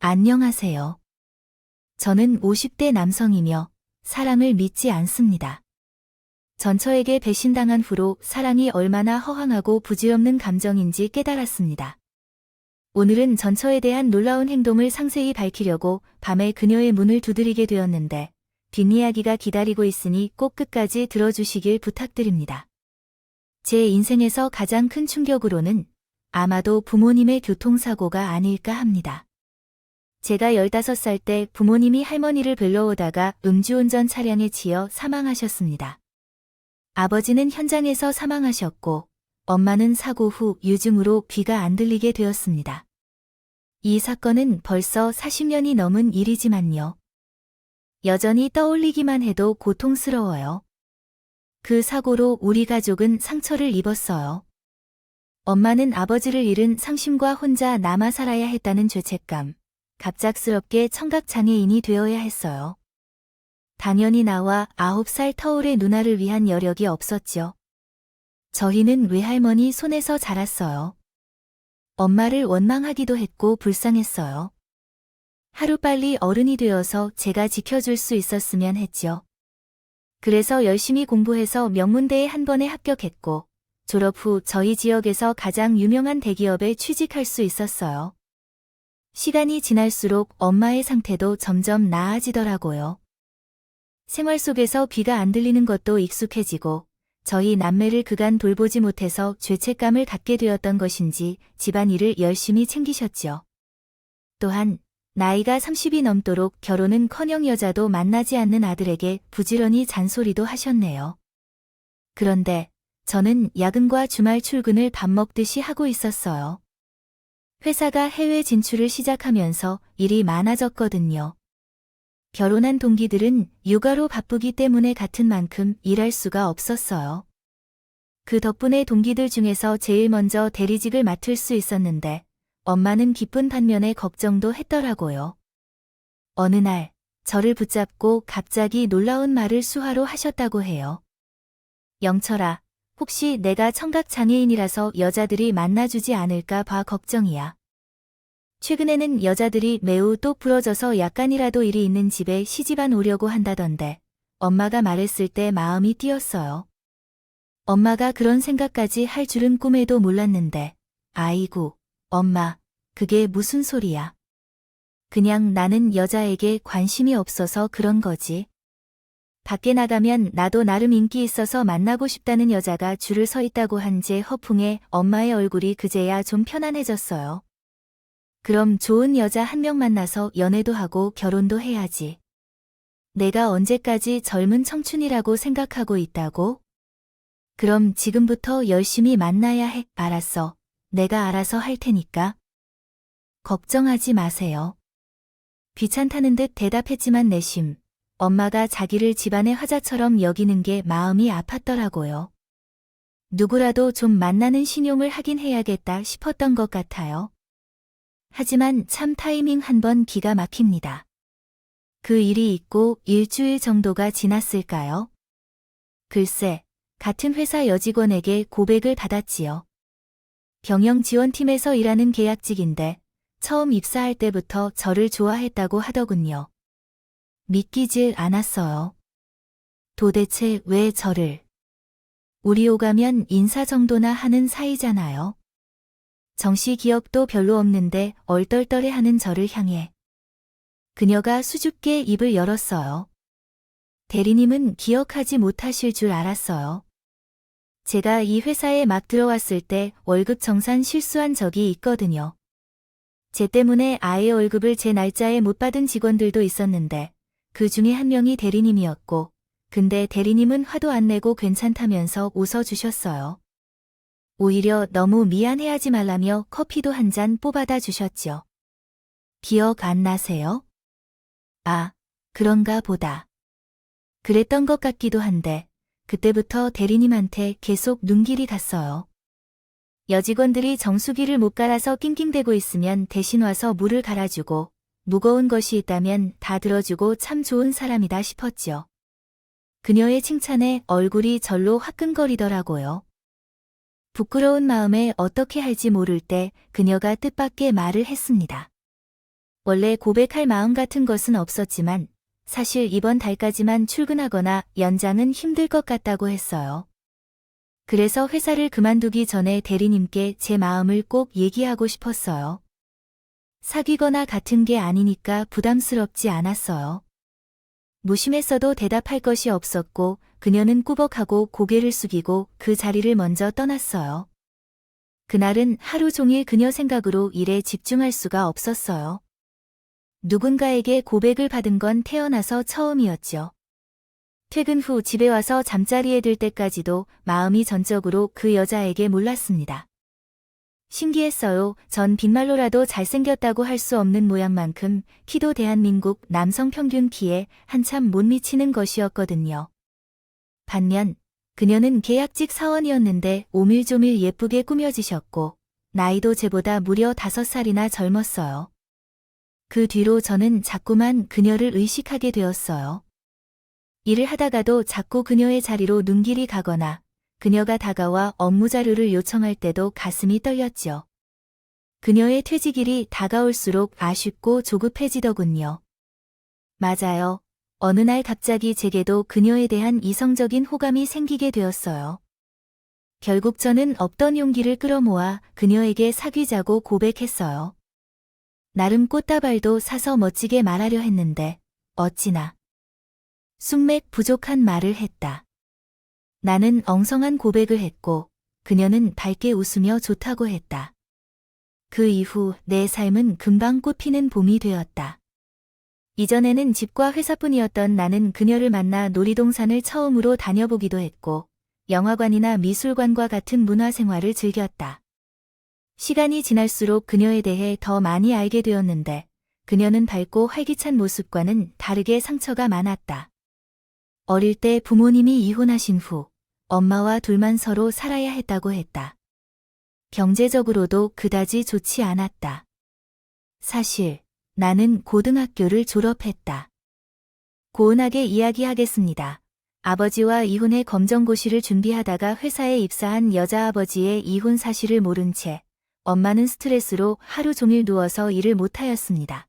안녕하세요. 저는 50대 남성이며 사랑을 믿지 않습니다. 전처에게 배신당한 후로 사랑이 얼마나 허황하고 부질없는 감정인지 깨달았습니다. 오늘은 전처에 대한 놀라운 행동을 상세히 밝히려고 밤에 그녀의 문을 두드리게 되었는데 뒷이야기가 기다리고 있으니 꼭 끝까지 들어주시길 부탁드립니다. 제 인생에서 가장 큰 충격으로는 아마도 부모님의 교통사고가 아닐까 합니다. 제가 15살 때 부모님이 할머니를 뵈러 오다가 음주운전 차량에 치여 사망하셨습니다. 아버지는 현장에서 사망하셨고 엄마는 사고 후 유증으로 귀가 안 들리게 되었습니다. 이 사건은 벌써 40년이 넘은 일이지만요. 여전히 떠올리기만 해도 고통스러워요. 그 사고로 우리 가족은 상처를 입었어요. 엄마는 아버지를 잃은 상심과 혼자 남아 살아야 했다는 죄책감, 갑작스럽게 청각장애인이 되어야 했어요. 당연히 나와 9살 터울의 누나를 위한 여력이 없었죠. 저희는 외할머니 손에서 자랐어요. 엄마를 원망하기도 했고 불쌍했어요. 하루빨리 어른이 되어서 제가 지켜줄 수 있었으면 했죠. 그래서 열심히 공부해서 명문대에 한 번에 합격했고 졸업 후 저희 지역에서 가장 유명한 대기업에 취직할 수 있었어요. 시간이 지날수록 엄마의 상태도 점점 나아지더라고요. 생활 속에서 귀가 안 들리는 것도 익숙해지고 저희 남매를 그간 돌보지 못해서 죄책감을 갖게 되었던 것인지 집안일을 열심히 챙기셨죠. 또한 나이가 30이 넘도록 결혼은커녕 여자도 만나지 않는 아들에게 부지런히 잔소리도 하셨네요. 그런데 저는 야근과 주말 출근을 밥 먹듯이 하고 있었어요. 회사가 해외 진출을 시작하면서 일이 많아졌거든요. 결혼한 동기들은 육아로 바쁘기 때문에 같은 만큼 일할 수가 없었어요. 그 덕분에 동기들 중에서 제일 먼저 대리직을 맡을 수 있었는데 엄마는 기쁜 반면에 걱정도 했더라고요. 어느 날 저를 붙잡고 갑자기 놀라운 말을 수화로 하셨다고 해요. 영철아, 혹시 내가 청각장애인이라서 여자들이 만나주지 않을까 봐 걱정이야. 최근에는 여자들이 매우 똑부러져서 약간이라도 일이 있는 집에 시집 안 오려고 한다던데 엄마가 말했을 때 마음이 뛰었어요. 엄마가 그런 생각까지 할 줄은 꿈에도 몰랐는데 아이고, 엄마, 그게 무슨 소리야. 그냥 나는 여자에게 관심이 없어서 그런 거지. 밖에 나가면 나도 나름 인기 있어서 만나고 싶다는 여자가 줄을 서 있다고 한 제 허풍에 엄마의 얼굴이 그제야 좀 편안해졌어요. 그럼 좋은 여자 한 명 만나서 연애도 하고 결혼도 해야지. 내가 언제까지 젊은 청춘이라고 생각하고 있다고? 그럼 지금부터 열심히 만나야 해. 알았어. 내가 알아서 할 테니까. 걱정하지 마세요. 귀찮다는 듯 대답했지만 내심 엄마가 자기를 집안의 화자처럼 여기는 게 마음이 아팠더라고요. 누구라도 좀 만나는 신용을 하긴 해야겠다 싶었던 것 같아요. 하지만 참 타이밍 한 번 기가 막힙니다. 그 일이 있고 일주일 정도가 지났을까요? 글쎄, 같은 회사 여직원에게 고백을 받았지요. 경영지원팀에서 일하는 계약직인데 처음 입사할 때부터 저를 좋아했다고 하더군요. 믿기질 않았어요. 도대체 왜 저를? 우리 오가면 인사 정도나 하는 사이잖아요. 정시 기억도 별로 없는데 얼떨떨해하는 저를 향해. 그녀가 수줍게 입을 열었어요. 대리님은 기억하지 못하실 줄 알았어요. 제가 이 회사에 막 들어왔을 때 월급 정산 실수한 적이 있거든요. 제 때문에 아예 월급을 제 날짜에 못 받은 직원들도 있었는데 그 중에 한 명이 대리님이었고 근데 대리님은 화도 안 내고 괜찮다면서 웃어주셨어요. 오히려 너무 미안해하지 말라며 커피도 한 잔 뽑아다 주셨죠. 기억 안 나세요? 아, 그런가 보다. 그랬던 것 같기도 한데 그때부터 대리님한테 계속 눈길이 갔어요. 여직원들이 정수기를 못 갈아서 낑낑대고 있으면 대신 와서 물을 갈아주고 무거운 것이 있다면 다 들어주고 참 좋은 사람이다 싶었죠. 그녀의 칭찬에 얼굴이 절로 화끈거리더라고요. 부끄러운 마음에 어떻게 할지 모를 때 그녀가 뜻밖의 말을 했습니다. 원래 고백할 마음 같은 것은 없었지만 사실 이번 달까지만 출근하거나 연장은 힘들 것 같다고 했어요. 그래서 회사를 그만두기 전에 대리님께 제 마음을 꼭 얘기하고 싶었어요. 사귀거나 같은 게 아니니까 부담스럽지 않았어요. 무심했어도 대답할 것이 없었고 그녀는 꾸벅하고 고개를 숙이고 그 자리를 먼저 떠났어요. 그날은 하루 종일 그녀 생각으로 일에 집중할 수가 없었어요. 누군가에게 고백을 받은 건 태어나서 처음이었죠. 퇴근 후 집에 와서 잠자리에 들 때까지도 마음이 전적으로 그 여자에게 몰랐습니다. 신기했어요. 전 빈말로라도 잘생겼다고 할 수 없는 모양만큼 키도 대한민국 남성 평균 키에 한참 못 미치는 것이었거든요. 반면 그녀는 계약직 사원이었는데 오밀조밀 예쁘게 꾸며지셨고 나이도 제보다 무려 5살이나 젊었어요. 그 뒤로 저는 자꾸만 그녀를 의식하게 되었어요. 일을 하다가도 자꾸 그녀의 자리로 눈길이 가거나 그녀가 다가와 업무 자료를 요청할 때도 가슴이 떨렸죠. 그녀의 퇴직일이 다가올수록 아쉽고 조급해지더군요. 맞아요. 어느 날 갑자기 제게도 그녀에 대한 이성적인 호감이 생기게 되었어요. 결국 저는 없던 용기를 끌어모아 그녀에게 사귀자고 고백했어요. 나름 꽃다발도 사서 멋지게 말하려 했는데 어찌나 숙맥 부족한 말을 했다. 나는 엉성한 고백을 했고 그녀는 밝게 웃으며 좋다고 했다. 그 이후 내 삶은 금방 꽃피는 봄이 되었다. 이전에는 집과 회사뿐이었던 나는 그녀를 만나 놀이동산을 처음으로 다녀보기도 했고 영화관이나 미술관과 같은 문화생활을 즐겼다. 시간이 지날수록 그녀에 대해 더 많이 알게 되었는데 그녀는 밝고 활기찬 모습과는 다르게 상처가 많았다. 어릴 때 부모님이 이혼하신 후 엄마와 둘만 서로 살아야 했다고 했다. 경제적으로도 그다지 좋지 않았다. 사실 나는 고등학교를 졸업했다. 고운하게 이야기하겠습니다. 아버지와 이혼의 검정고시를 준비하다가 회사에 입사한 여자 아버지의 이혼 사실을 모른 채 엄마는 스트레스로 하루 종일 누워서 일을 못하였습니다.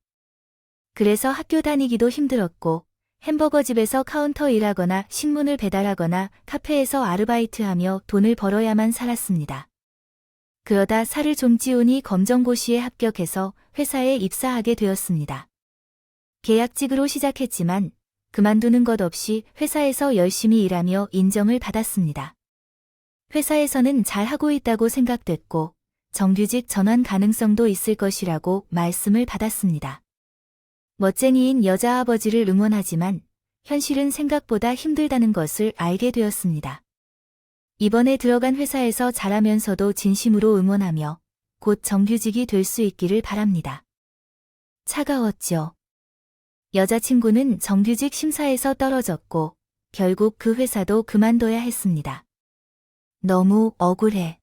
그래서 학교 다니기도 힘들었고 햄버거집에서 카운터 일하거나 신문을 배달하거나 카페에서 아르바이트하며 돈을 벌어야만 살았습니다. 그러다 살을 좀 찌우니 검정고시에 합격해서 회사에 입사하게 되었습니다. 계약직으로 시작했지만 그만두는 것 없이 회사에서 열심히 일하며 인정을 받았습니다. 회사에서는 잘하고 있다고 생각됐고 정규직 전환 가능성도 있을 것이라고 말씀을 받았습니다. 멋쟁이인 여자 아버지를 응원하지만 현실은 생각보다 힘들다는 것을 알게 되었습니다. 이번에 들어간 회사에서 잘하면서도 진심으로 응원하며 곧 정규직이 될 수 있기를 바랍니다. 차가웠죠. 여자친구는 정규직 심사에서 떨어졌고 결국 그 회사도 그만둬야 했습니다. 너무 억울해.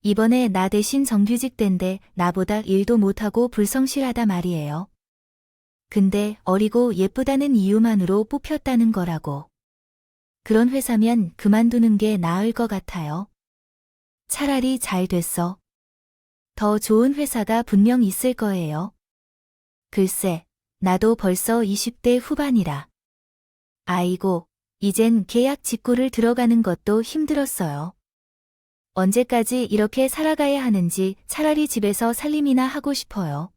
이번에 나 대신 정규직 된데 나보다 일도 못하고 불성실하다 말이에요. 근데 어리고 예쁘다는 이유만으로 뽑혔다는 거라고. 그런 회사면 그만두는 게 나을 것 같아요. 차라리 잘 됐어. 더 좋은 회사가 분명 있을 거예요. 글쎄, 나도 벌써 20대 후반이라. 아이고, 이젠 계약 직구를 들어가는 것도 힘들었어요. 언제까지 이렇게 살아가야 하는지 차라리 집에서 살림이나 하고 싶어요.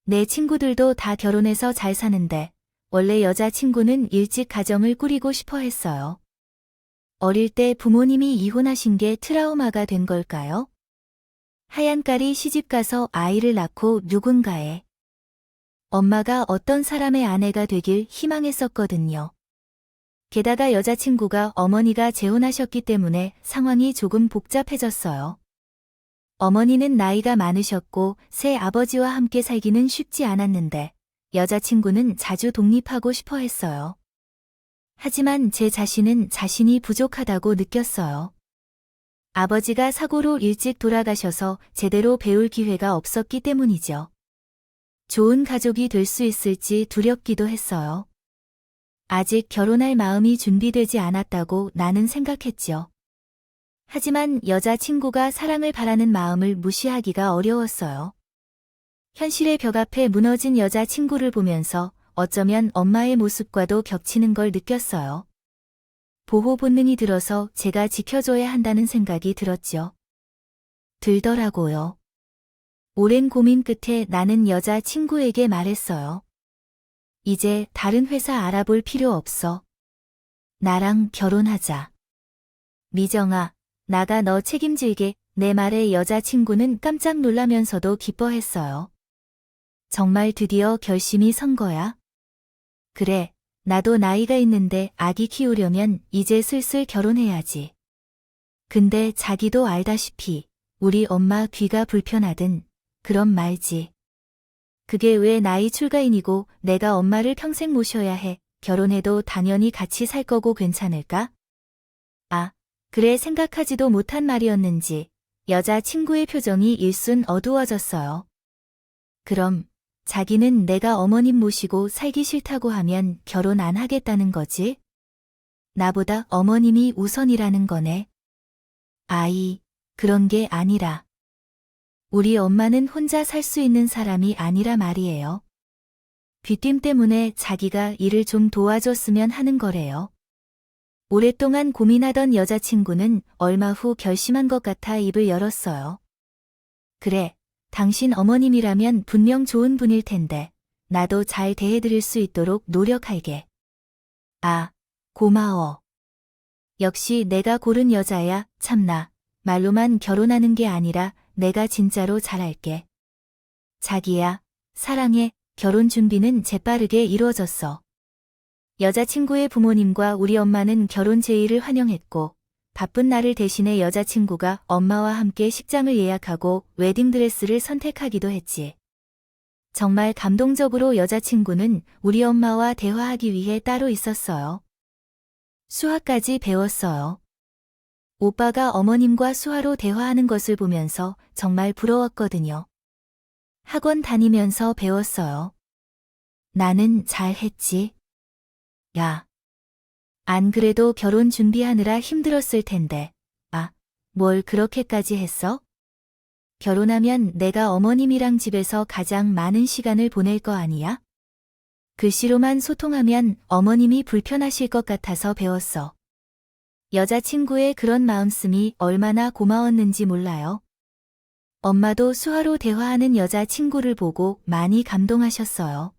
내 친구들도 다 결혼해서 잘 사는데 원래 여자친구는 일찍 가정을 꾸리고 싶어 했어요. 어릴 때 부모님이 이혼하신 게 트라우마가 된 걸까요? 하얀깔이 시집가서 아이를 낳고 누군가의 엄마가 어떤 사람의 아내가 되길 희망했었거든요. 게다가 여자친구가 어머니가 재혼하셨기 때문에 상황이 조금 복잡해졌어요. 어머니는 나이가 많으셨고 새 아버지와 함께 살기는 쉽지 않았는데 여자친구는 자주 독립하고 싶어 했어요. 하지만 제 자신은 자신이 부족하다고 느꼈어요. 아버지가 사고로 일찍 돌아가셔서 제대로 배울 기회가 없었기 때문이죠. 좋은 가족이 될 수 있을지 두렵기도 했어요. 아직 결혼할 마음이 준비되지 않았다고 나는 생각했죠. 하지만 여자친구가 사랑을 바라는 마음을 무시하기가 어려웠어요. 현실의 벽 앞에 무너진 여자친구를 보면서 어쩌면 엄마의 모습과도 겹치는 걸 느꼈어요. 보호 본능이 들어서 제가 지켜줘야 한다는 생각이 들더라고요. 오랜 고민 끝에 나는 여자친구에게 말했어요. 이제 다른 회사 알아볼 필요 없어. 나랑 결혼하자. 미정아, 나가 너 책임질게. 내 말에 여자친구는 깜짝 놀라면서도 기뻐했어요. 정말 드디어 결심이 선 거야? 그래, 나도 나이가 있는데 아기 키우려면 이제 슬슬 결혼해야지. 근데 자기도 알다시피 우리 엄마 귀가 불편하든 그런 말지. 그게 왜 나이 출가인이고 내가 엄마를 평생 모셔야 해. 결혼해도 당연히 같이 살 거고 괜찮을까? 아, 그래 생각하지도 못한 말이었는지 여자친구의 표정이 일순 어두워졌어요. 그럼 자기는 내가 어머님 모시고 살기 싫다고 하면 결혼 안 하겠다는 거지? 나보다 어머님이 우선이라는 거네. 아이, 그런 게 아니라. 우리 엄마는 혼자 살 수 있는 사람이 아니라 말이에요. 귀띔 때문에 자기가 일을 좀 도와줬으면 하는 거래요. 오랫동안 고민하던 여자친구는 얼마 후 결심한 것 같아 입을 열었어요. 그래, 당신 어머님이라면 분명 좋은 분일 텐데 나도 잘 대해드릴 수 있도록 노력할게. 아, 고마워. 역시 내가 고른 여자야. 참나, 말로만 결혼하는 게 아니라 내가 진짜로 잘할게. 자기야, 사랑해. 결혼 준비는 재빠르게 이루어졌어. 여자친구의 부모님과 우리 엄마는 결혼 제의를 환영했고 바쁜 날을 대신해 여자친구가 엄마와 함께 식장을 예약하고 웨딩드레스를 선택하기도 했지. 정말 감동적으로 여자친구는 우리 엄마와 대화하기 위해 따로 있었어요. 수화까지 배웠어요. 오빠가 어머님과 수화로 대화하는 것을 보면서 정말 부러웠거든요. 학원 다니면서 배웠어요. 나는 잘했지. 야. 안 그래도 결혼 준비하느라 힘들었을 텐데. 아, 뭘 그렇게까지 했어? 결혼하면 내가 어머님이랑 집에서 가장 많은 시간을 보낼 거 아니야? 글씨로만 소통하면 어머님이 불편하실 것 같아서 배웠어. 여자친구의 그런 마음씀이 얼마나 고마웠는지 몰라요. 엄마도 수화로 대화하는 여자친구를 보고 많이 감동하셨어요.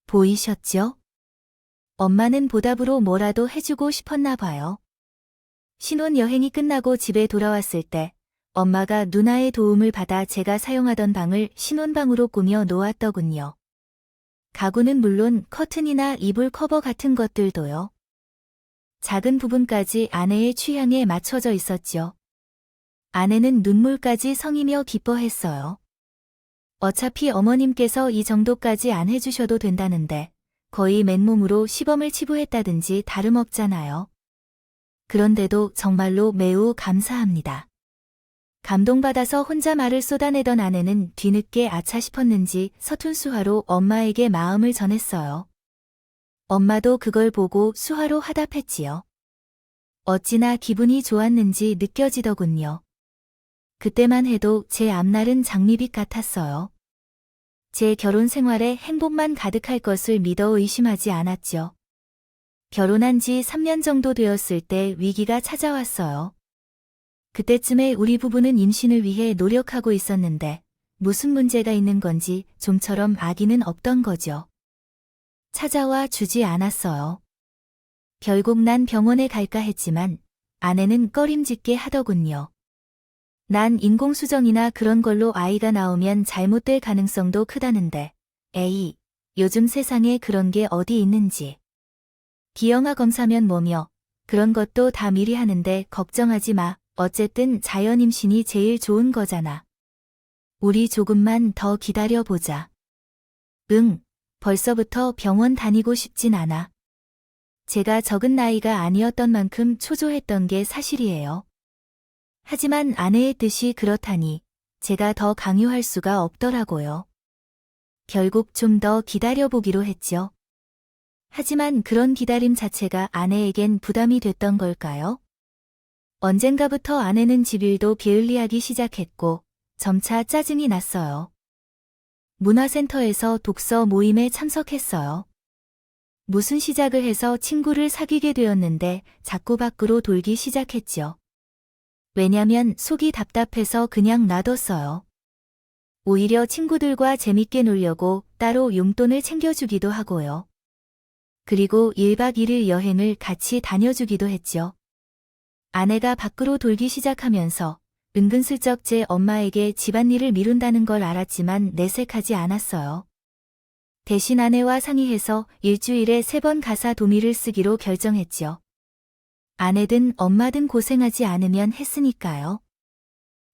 보이셨죠? 엄마는 보답으로 뭐라도 해주고 싶었나 봐요. 신혼여행이 끝나고 집에 돌아왔을 때 엄마가 누나의 도움을 받아 제가 사용하던 방을 신혼방으로 꾸며 놓았더군요. 가구는 물론 커튼이나 이불 커버 같은 것들도요. 작은 부분까지 아내의 취향에 맞춰져 있었죠. 아내는 눈물까지 성이며 기뻐했어요. 어차피 어머님께서 이 정도까지 안 해주셔도 된다는데 거의 맨몸으로 시범을 치부했다든지 다름없잖아요. 그런데도 정말로 매우 감사합니다. 감동받아서 혼자 말을 쏟아내던 아내는 뒤늦게 아차 싶었는지 서툰 수화로 엄마에게 마음을 전했어요. 엄마도 그걸 보고 수화로 화답했지요. 어찌나 기분이 좋았는지 느껴지더군요. 그때만 해도 제 앞날은 장미빛 같았어요. 제 결혼 생활에 행복만 가득할 것을 믿어 의심하지 않았죠. 결혼한 지 3년 정도 되었을 때 위기가 찾아왔어요. 그때쯤에 우리 부부는 임신을 위해 노력하고 있었는데 무슨 문제가 있는 건지 좀처럼 아기는 없던 거죠. 찾아와 주지 않았어요. 결국 난 병원에 갈까 했지만 아내는 꺼림짓게 하더군요. 난 인공수정이나 그런 걸로 아이가 나오면 잘못될 가능성도 크다는데 에이, 요즘 세상에 그런 게 어디 있는지. 기형아 검사면 뭐며 그런 것도 다 미리 하는데 걱정하지 마. 어쨌든 자연 임신이 제일 좋은 거잖아. 우리 조금만 더 기다려보자. 응, 벌써부터 병원 다니고 싶진 않아. 제가 적은 나이가 아니었던 만큼 초조했던 게 사실이에요. 하지만 아내의 뜻이 그렇다니 제가 더 강요할 수가 없더라고요. 결국 좀 더 기다려보기로 했죠. 하지만 그런 기다림 자체가 아내에겐 부담이 됐던 걸까요? 언젠가부터 아내는 집일도 게을리하기 시작했고 점차 짜증이 났어요. 문화센터에서 독서 모임에 참석했어요. 무슨 시작을 해서 친구를 사귀게 되었는데 자꾸 밖으로 돌기 시작했죠. 왜냐면 속이 답답해서 그냥 놔뒀어요. 오히려 친구들과 재밌게 놀려고 따로 용돈을 챙겨주기도 하고요. 그리고 1박 2일 여행을 같이 다녀주기도 했죠. 아내가 밖으로 돌기 시작하면서 은근슬쩍 제 엄마에게 집안일을 미룬다는 걸 알았지만 내색하지 않았어요. 대신 아내와 상의해서 일주일에 3번 가사 도미를 쓰기로 결정했죠. 아내든 엄마든 고생하지 않으면 했으니까요.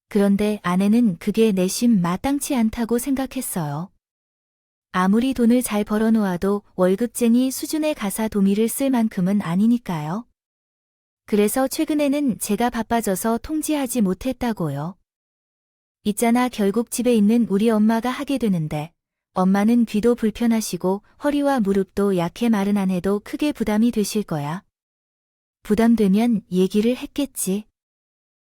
그런데 아내는 그게 내심 마땅치 않다고 생각했어요. 아무리 돈을 잘 벌어놓아도 월급쟁이 수준의 가사 도미를 쓸 만큼은 아니니까요. 그래서 최근에는 제가 바빠져서 통지하지 못했다고요. 있잖아, 결국 집에 있는 우리 엄마가 하게 되는데 엄마는 귀도 불편하시고 허리와 무릎도 약해 말은 안 해도 크게 부담이 되실 거야. 부담되면 얘기를 했겠지.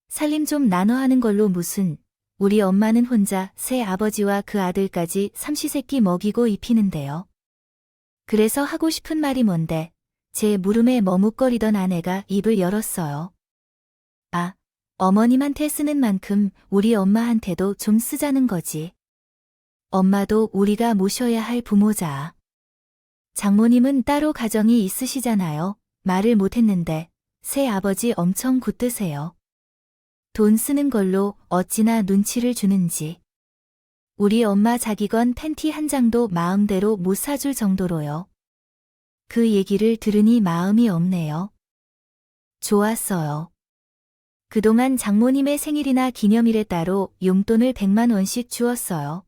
살림 좀 나눠 하는 걸로 무슨, 우리 엄마는 혼자 새 아버지와 그 아들까지 삼시세끼 먹이고 입히는데요. 그래서 하고 싶은 말이 뭔데, 제 물음에 머뭇거리던 아내가 입을 열었어요. 아, 어머님한테 쓰는 만큼 우리 엄마한테도 좀 쓰자는 거지. 엄마도 우리가 모셔야 할 부모자. 장모님은 따로 가정이 있으시잖아요. 말을 못했는데 새 아버지 엄청 굳드세요. 돈 쓰는 걸로 어찌나 눈치를 주는지. 우리 엄마 자기건 팬티 한 장도 마음대로 못 사줄 정도로요. 그 얘기를 들으니 마음이 없네요. 좋았어요. 그동안 장모님의 생일이나 기념일에 따로 용돈을 100만 원씩 주었어요.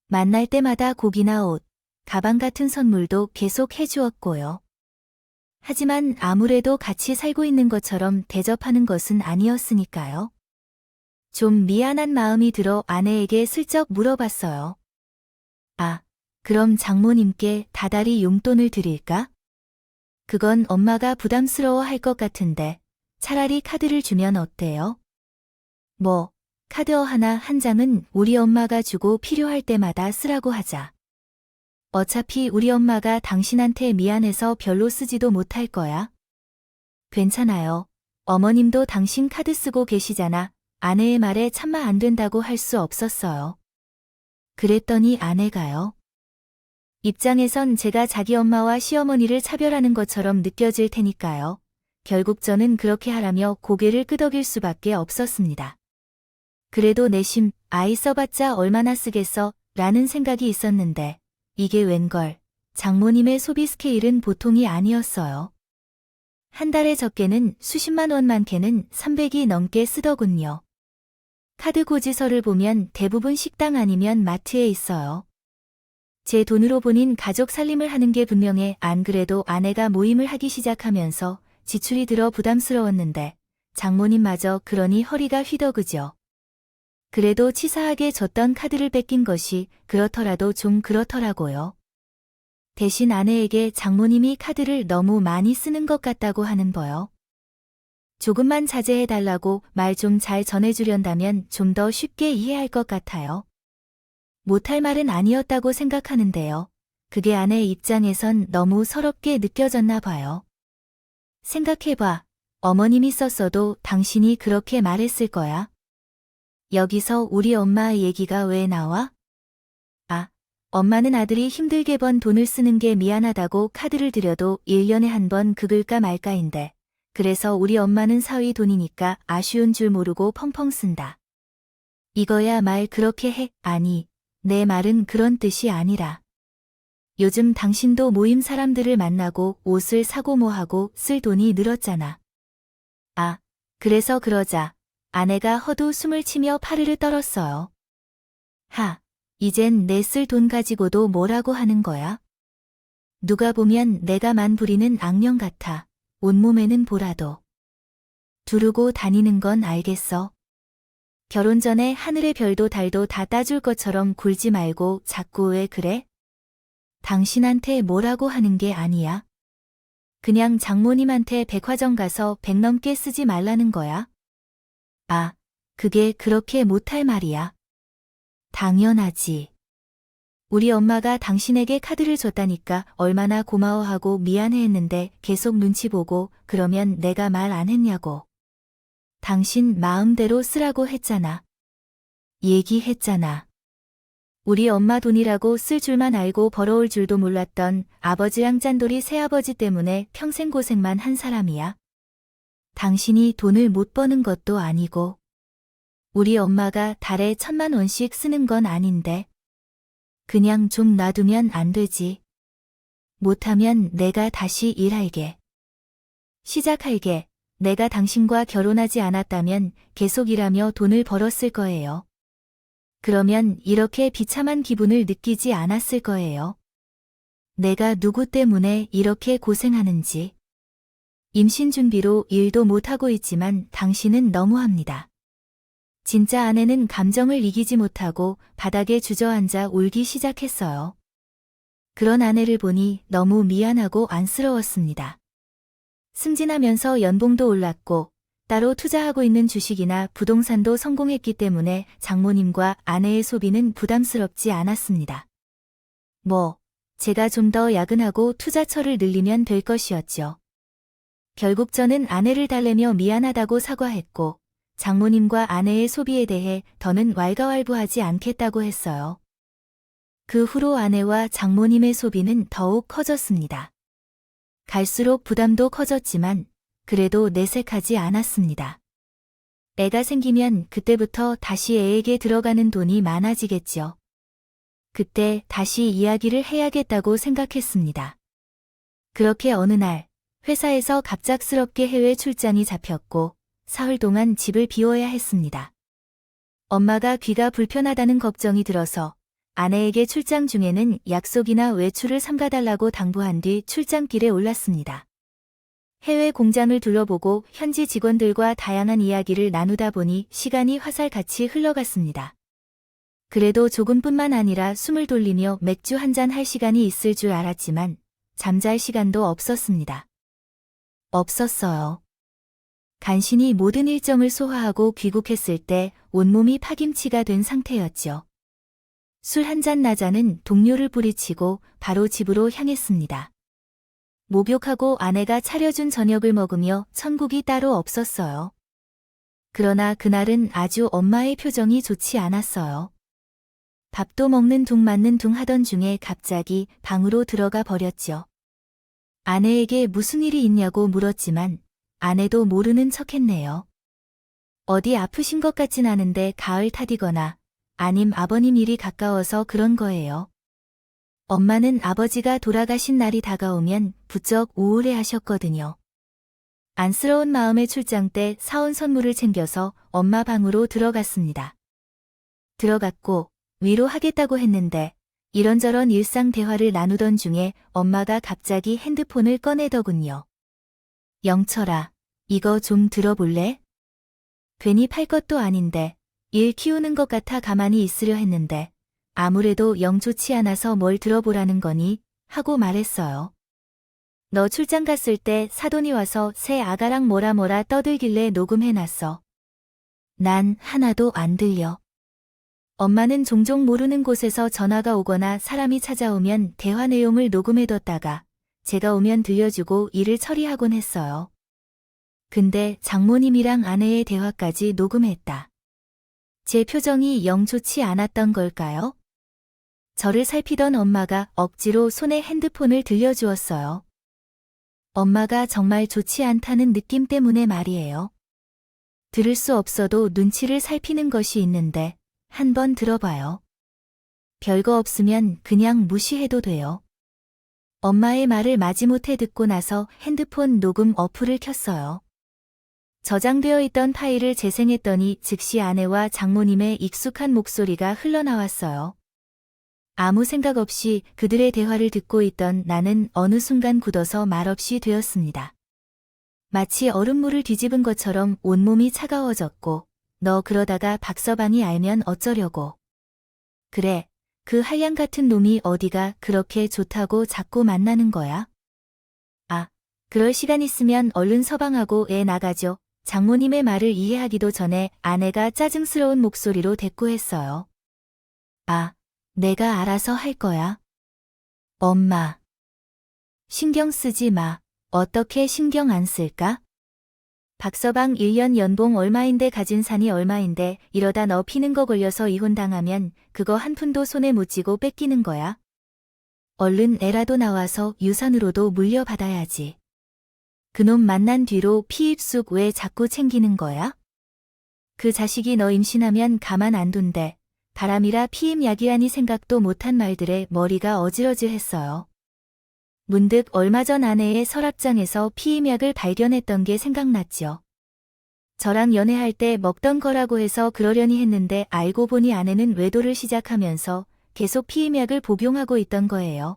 만날 때마다 고기나 옷, 가방 같은 선물도 계속 해주었고요. 하지만 아무래도 같이 살고 있는 것처럼 대접하는 것은 아니었으니까요. 좀 미안한 마음이 들어 아내에게 슬쩍 물어봤어요. 아, 그럼 장모님께 다달이 용돈을 드릴까? 그건 엄마가 부담스러워 할 것 같은데 차라리 카드를 주면 어때요? 뭐, 카드어 하나 한 장은 우리 엄마가 주고 필요할 때마다 쓰라고 하자. 어차피 우리 엄마가 당신한테 미안해서 별로 쓰지도 못할 거야. 괜찮아요. 어머님도 당신 카드 쓰고 계시잖아. 아내의 말에 참마 안 된다고 할 수 없었어요. 그랬더니 아내가요. 입장에선 제가 자기 엄마와 시어머니를 차별하는 것처럼 느껴질 테니까요. 결국 저는 그렇게 하라며 고개를 끄덕일 수밖에 없었습니다. 그래도 내심 아이 써봤자 얼마나 쓰겠어 라는 생각이 있었는데 이게 웬걸, 장모님의 소비 스케일은 보통이 아니었어요. 한 달에 적게는 수십만 원, 많게는 300이 넘게 쓰더군요. 카드 고지서를 보면 대부분 식당 아니면 마트에 있어요. 제 돈으로 본인 가족 살림을 하는 게 분명해. 안 그래도 아내가 모임을 하기 시작하면서 지출이 들어 부담스러웠는데 장모님마저 그러니 허리가 휘덕으죠. 그래도 치사하게 줬던 카드를 뺏긴 것이 그렇더라도 좀 그렇더라고요. 대신 아내에게 장모님이 카드를 너무 많이 쓰는 것 같다고 하는 거요. 조금만 자제해달라고 말 좀 잘 전해주련다면 좀 더 쉽게 이해할 것 같아요. 못할 말은 아니었다고 생각하는데요. 그게 아내 입장에선 너무 서럽게 느껴졌나 봐요. 생각해봐. 어머님이 썼어도 당신이 그렇게 말했을 거야. 여기서 우리 엄마 얘기가 왜 나와? 아, 엄마는 아들이 힘들게 번 돈을 쓰는 게 미안하다고 카드를 드려도 1년에 한 번 긁을까 말까인데, 그래서 우리 엄마는 사위 돈이니까 아쉬운 줄 모르고 펑펑 쓴다. 이거야 말 그렇게 해? 아니, 내 말은 그런 뜻이 아니라. 요즘 당신도 모임 사람들을 만나고 옷을 사고 뭐하고 쓸 돈이 늘었잖아. 아, 그래서 그러자. 아내가 허두 숨을 치며 파르르 떨었어요. 하, 이젠 내 쓸 돈 가지고도 뭐라고 하는 거야? 누가 보면 내가 만 부리는 악령 같아. 온몸에는 보라도. 두르고 다니는 건 알겠어. 결혼 전에 하늘의 별도 달도 다 따줄 것처럼 굴지 말고 자꾸 왜 그래? 당신한테 뭐라고 하는 게 아니야. 그냥 장모님한테 백화점 가서 100 넘게 쓰지 말라는 거야. 아, 그게 그렇게 못할 말이야. 당연하지. 우리 엄마가 당신에게 카드를 줬다니까 얼마나 고마워하고 미안해했는데 계속 눈치 보고 그러면 내가 말 안 했냐고. 당신 마음대로 쓰라고 했잖아. 얘기했잖아. 우리 엄마 돈이라고 쓸 줄만 알고 벌어올 줄도 몰랐던 아버지랑 짠돌이 새아버지 때문에 평생 고생만 한 사람이야. 당신이 돈을 못 버는 것도 아니고 우리 엄마가 달에 1,000만 원씩 쓰는 건 아닌데 그냥 좀 놔두면 안 되지. 못하면 내가 다시 일할게. 시작할게. 내가 당신과 결혼하지 않았다면 계속 일하며 돈을 벌었을 거예요. 그러면 이렇게 비참한 기분을 느끼지 않았을 거예요. 내가 누구 때문에 이렇게 고생하는지. 임신 준비로 일도 못하고 있지만 당신은 너무합니다. 진짜 아내는 감정을 이기지 못하고 바닥에 주저앉아 울기 시작했어요. 그런 아내를 보니 너무 미안하고 안쓰러웠습니다. 승진하면서 연봉도 올랐고 따로 투자하고 있는 주식이나 부동산도 성공했기 때문에 장모님과 아내의 소비는 부담스럽지 않았습니다. 제가 좀 더 야근하고 투자처를 늘리면 될 것이었죠. 결국 저는 아내를 달래며 미안하다고 사과했고 장모님과 아내의 소비에 대해 더는 왈가왈부하지 않겠다고 했어요. 그 후로 아내와 장모님의 소비는 더욱 커졌습니다. 갈수록 부담도 커졌지만 그래도 내색하지 않았습니다. 애가 생기면 그때부터 다시 애에게 들어가는 돈이 많아지겠죠. 그때 다시 이야기를 해야겠다고 생각했습니다. 그렇게 어느 날 회사에서 갑작스럽게 해외 출장이 잡혔고 사흘 동안 집을 비워야 했습니다. 엄마가 귀가 불편하다는 걱정이 들어서 아내에게 출장 중에는 약속이나 외출을 삼가달라고 당부한 뒤 출장길에 올랐습니다. 해외 공장을 둘러보고 현지 직원들과 다양한 이야기를 나누다 보니 시간이 화살같이 흘러갔습니다. 그래도 조금뿐만 아니라 숨을 돌리며 맥주 한잔 할 시간이 있을 줄 알았지만 잠잘 시간도 없었습니다. 없었어요. 간신히 모든 일정을 소화하고 귀국했을 때 온몸이 파김치가 된 상태였죠. 술 한잔 나자는 동료를 뿌리치고 바로 집으로 향했습니다. 목욕하고 아내가 차려준 저녁을 먹으며 천국이 따로 없었어요. 그러나 그날은 아주 엄마의 표정이 좋지 않았어요. 밥도 먹는 둥 맞는 둥 하던 중에 갑자기 방으로 들어가 버렸죠. 아내에게 무슨 일이 있냐고 물었지만 아내도 모르는 척했네요. 어디 아프신 것 같진 않은데 가을 탓이거나 아님 아버님 일이 가까워서 그런 거예요. 엄마는 아버지가 돌아가신 날이 다가오면 부쩍 우울해 하셨거든요. 안쓰러운 마음의 출장 때 사온 선물을 챙겨서 엄마 방으로 들어갔습니다. 들어갔고 위로하겠다고 했는데 이런저런 일상 대화를 나누던 중에 엄마가 갑자기 핸드폰을 꺼내더군요. 영철아, 이거 좀 들어볼래? 괜히 팔 것도 아닌데 일 키우는 것 같아 가만히 있으려 했는데 아무래도 영 좋지 않아서 뭘 들어보라는 거니? 하고 말했어요. 너 출장 갔을 때 사돈이 와서 새 아가랑 뭐라 떠들길래 녹음해놨어. 난 하나도 안 들려. 엄마는 종종 모르는 곳에서 전화가 오거나 사람이 찾아오면 대화 내용을 녹음해뒀다가 제가 오면 들려주고 일을 처리하곤 했어요. 근데 장모님이랑 아내의 대화까지 녹음했다. 제 표정이 영 좋지 않았던 걸까요? 저를 살피던 엄마가 억지로 손에 핸드폰을 들려주었어요. 엄마가 정말 좋지 않다는 느낌 때문에 말이에요. 들을 수 없어도 눈치를 살피는 것이 있는데 한번 들어봐요. 별거 없으면 그냥 무시해도 돼요. 엄마의 말을 마지못해 듣고 나서 핸드폰 녹음 어플을 켰어요. 저장되어 있던 파일을 재생했더니 즉시 아내와 장모님의 익숙한 목소리가 흘러나왔어요. 아무 생각 없이 그들의 대화를 듣고 있던 나는 어느 순간 굳어서 말없이 되었습니다. 마치 얼음물을 뒤집은 것처럼 온몸이 차가워졌고 너 그러다가 박서방이 알면 어쩌려고. 그래, 그 한량 같은 놈이 어디가 그렇게 좋다고 자꾸 만나는 거야? 아, 그럴 시간 있으면 얼른 서방하고 애 나가죠. 장모님의 말을 이해하기도 전에 아내가 짜증스러운 목소리로 대꾸했어요. 아, 내가 알아서 할 거야. 엄마. 신경 쓰지 마. 어떻게 신경 안 쓸까? 박서방 1년 연봉 얼마인데 가진 산이 얼마인데 이러다 너 피는 거 걸려서 이혼당하면 그거 한 푼도 손에 못 쥐고 뺏기는 거야. 얼른 애라도 나와서 유산으로도 물려받아야지. 그놈 만난 뒤로 피입숙 왜 자꾸 챙기는 거야? 그 자식이 너 임신하면 가만 안 둔대. 바람이라 피임약이라니 생각도 못한 말들에 머리가 어질어질했어요. 문득 얼마 전 아내의 서랍장에서 피임약을 발견했던 게 생각났죠. 저랑 연애할 때 먹던 거라고 해서 그러려니 했는데 알고 보니 아내는 외도를 시작하면서 계속 피임약을 복용하고 있던 거예요.